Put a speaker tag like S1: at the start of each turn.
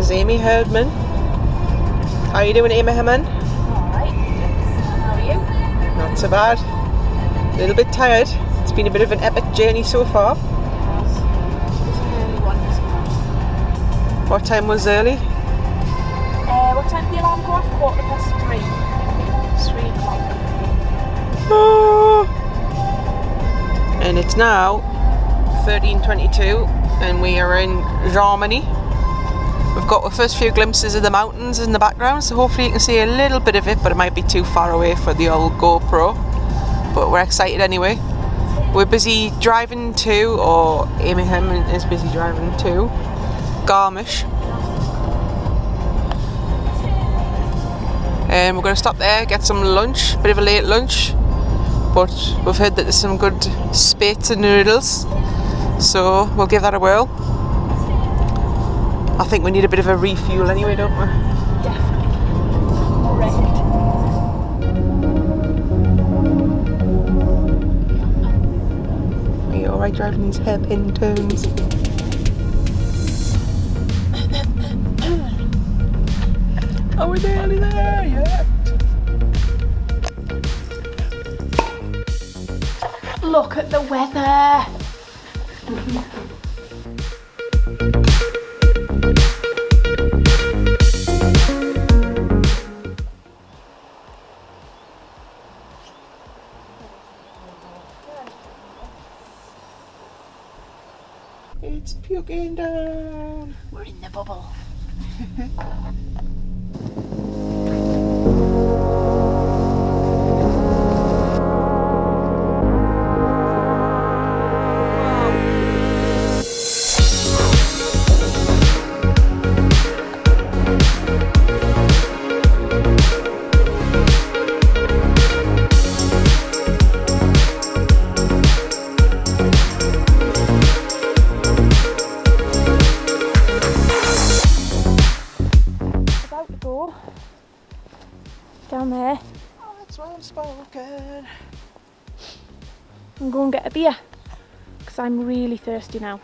S1: There's Amy Herdman. How are you doing, Amy Herdman?
S2: Alright. How are you?
S1: Not so bad. A little bit tired. It's been a bit of an epic journey so far.
S2: It was an early one.
S1: What time was early?
S2: What time did the alarm go off? 3:15. 3 o'clock.
S1: Oh. And it's now 13:22 and we are in Germany. We've got the first few glimpses of the mountains in the background, so hopefully you can see a little bit of it, but it might be too far away for the old GoPro. But we're excited anyway. We're busy driving to, or Amy Hemming is busy driving to, Garmisch. And we're going to stop there, get some lunch, bit of a late lunch. But we've heard that there's some good spaetzle noodles, so we'll give that a whirl. I think we need a bit of a refuel anyway, don't we?
S2: Definitely. Correct.
S1: Are you alright driving these hairpin turns? Are we nearly there yet?
S2: Look at the weather.
S1: It's puking down.
S2: We're in the bubble. Down there.
S1: Oh, that's well spoken.
S2: And go and get a beer because I'm really thirsty now.